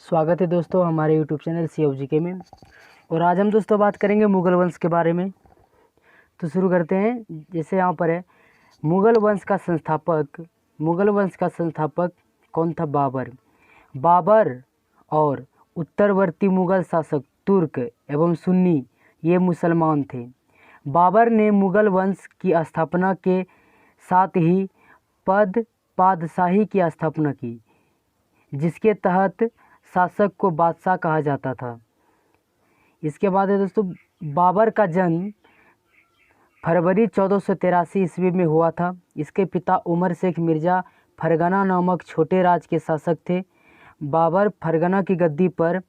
स्वागत है दोस्तों हमारे यूट्यूब चैनल COGK में। और आज हम दोस्तों बात करेंगे मुग़ल वंश के बारे में। तो शुरू करते हैं। जैसे यहाँ पर है, मुग़ल वंश का संस्थापक कौन था? बाबर। बाबर और उत्तरवर्ती मुग़ल शासक तुर्क एवं सुन्नी ये मुसलमान थे। बाबर ने मुग़ल वंश की स्थापना के साथ ही पादशाही की स्थापना की, जिसके तहत शासक को बादशाह कहा जाता था। इसके बाद है दोस्तों, बाबर का जन्म फरवरी 1483 ईस्वी में हुआ था। इसके पिता उमर शेख मिर्ज़ा फरगना नामक छोटे राज के शासक थे। बाबर फरगना की गद्दी पर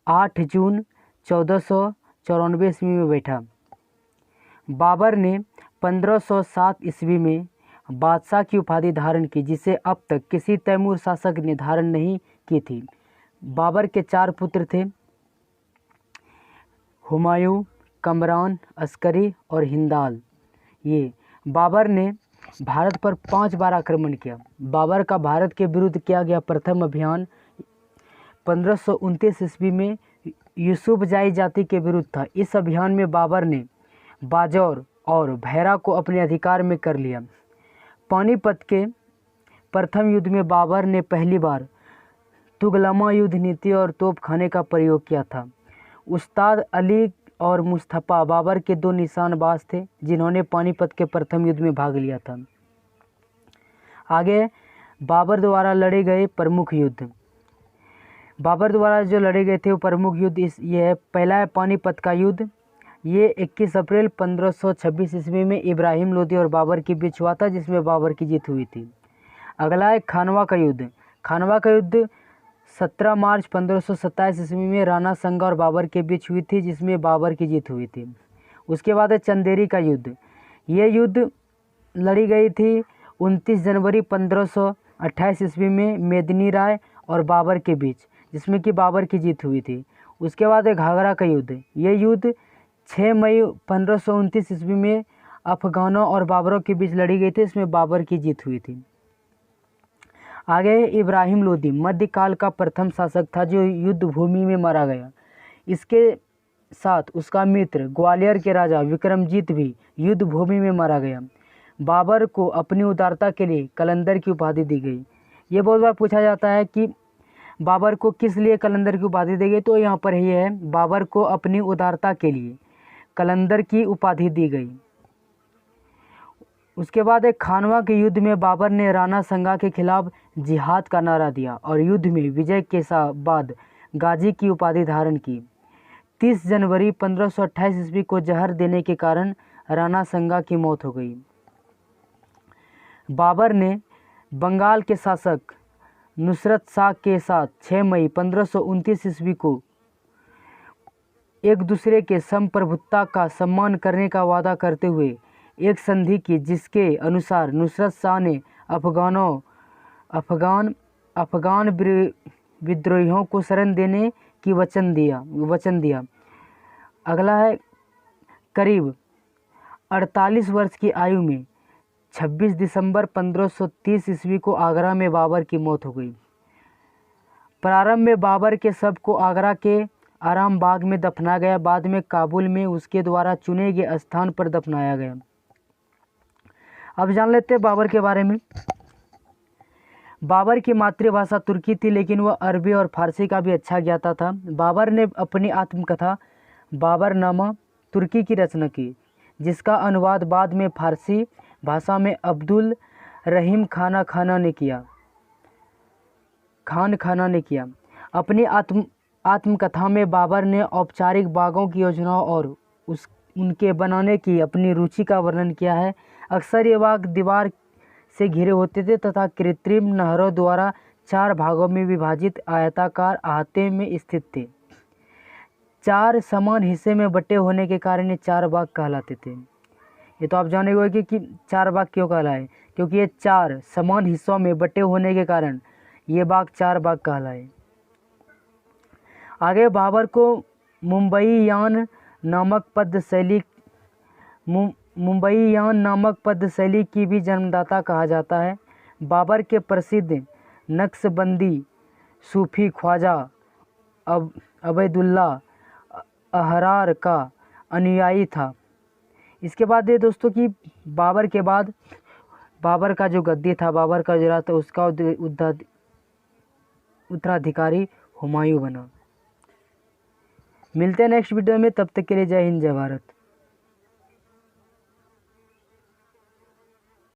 8 जून 1494 ईस्वी में बैठा। बाबर ने 1507 ईस्वी में बादशाह की उपाधि धारण की, जिसे अब तक किसी तैमूर शासक ने धारण नहीं की थी। बाबर के 4 पुत्र थे, हुमायूं, कमरान, अस्करी और हिंदाल। ये बाबर ने भारत पर 5 बार आक्रमण किया। बाबर का भारत के विरुद्ध किया गया प्रथम अभियान 1529 ईस्वी में यूसुफजाई जाति के विरुद्ध था। इस अभियान में बाबर ने बाजौर और भैरा को अपने अधिकार में कर लिया। पानीपत के प्रथम युद्ध में बाबर ने पहली बार तुगलमा युद्ध नीति और तोपखाने का प्रयोग किया था। उस्ताद अली और मुस्तफ़ा बाबर के 2 निशानबाज थे, जिन्होंने पानीपत के प्रथम युद्ध में भाग लिया था। आगे बाबर द्वारा लड़े गए प्रमुख युद्ध। बाबर द्वारा जो लड़े गए थे वो प्रमुख युद्ध ये है। पहला है पानीपत का युद्ध। ये 21 अप्रैल 1526 ईस्वी में इब्राहिम लोदी और बाबर के बीच हुआ था, जिसमें बाबर की जीत हुई थी। अगला है खानवा का युद्ध। खानवा का युद्ध 17 मार्च 1527 ईस्वी में राणा संगा और बाबर के बीच हुई थी, जिसमें बाबर की जीत हुई थी। उसके बाद है चंदेरी का युद्ध। ये युद्ध लड़ी गई थी 29 जनवरी 1528 ईस्वी में मेदिनी राय और बाबर के बीच, जिसमें कि बाबर की जीत हुई थी। उसके बाद है घाघरा का युद्ध। ये युद्ध 6 मई 1529 ईस्वी में अफगानों और बाबरों के बीच लड़ी गई थी, इसमें बाबर की जीत हुई थी। आगे इब्राहिम लोदी मध्यकाल का प्रथम शासक था, जो युद्ध भूमि में मारा गया। इसके साथ उसका मित्र ग्वालियर के राजा विक्रमजीत भी युद्ध भूमि में मारा गया। बाबर को अपनी उदारता के लिए कलंदर की उपाधि दी गई। ये बहुत बार पूछा जाता है कि बाबर को किस लिए कलंदर की उपाधि दी गई, तो यहाँ पर ये है, बाबर को अपनी उदारता के लिए कलंदर की उपाधि दी गई। उसके बाद एक खानवा के युद्ध में बाबर ने राणा संगा के खिलाफ जिहाद का नारा दिया और युद्ध में विजय के बाद गाजी की उपाधि धारण की। 30 जनवरी 1528 ईस्वी को जहर देने के कारण राणा संगा की मौत हो गई। बाबर ने बंगाल के शासक नुसरत शाह के साथ 6 मई 1529 ईस्वी को एक दूसरे के संप्रभुता का सम्मान करने का वादा करते हुए एक संधि की, जिसके अनुसार नुसरत शाह ने अफगान विद्रोहियों को शरण देने की वचन दिया। अगला है, करीब 48 वर्ष की आयु में 26 दिसंबर 1530 ईस्वी को आगरा में बाबर की मौत हो गई। प्रारंभ में बाबर के शव को आगरा के आराम बाग में दफनाया गया, बाद में काबुल में उसके द्वारा चुने गए स्थान पर दफनाया गया। अब जान लेते हैं बाबर के बारे में। बाबर की मातृभाषा तुर्की थी, लेकिन वह अरबी और फारसी का भी अच्छा ज्ञाता था। बाबर ने अपनी आत्मकथा बाबरनामा तुर्की की रचना की, जिसका अनुवाद बाद में फारसी भाषा में अब्दुल रहीम खान खाना ने किया। अपनी आत्मकथा में बाबर ने औपचारिक बागों की योजनाओं और उनके बनाने की अपनी रुचि का वर्णन किया है। अक्सर ये बाग दीवार से घिरे होते थे तथा कृत्रिम नहरों द्वारा 4 भागों में विभाजित आयताकार अहाते में स्थित थे। 4 समान हिस्से में बटे होने के कारण ये 4 बाग कहलाते थे। ये तो आप जाने होंगे कि 4 बाग क्यों कहलाए, क्योंकि ये 4 समान हिस्सों में बटे होने के कारण ये बाग 4 बाग कहलाए। आगे बाबर को मुंबईयान नामक पद शैली की भी जन्मदाता कहा जाता है। बाबर के प्रसिद्ध नक्शबंदी सूफी ख्वाजा अबैदुल्ला अहरार का अनुयायी था। इसके बाद ये दोस्तों कि बाबर के बाद बाबर का जो गद्दी था, बाबर का जो राज था, उसका उत्तराधिकारी हुमायूं बना। मिलते हैं नेक्स्ट वीडियो में, तब तक के लिए जय हिंद जय भारत।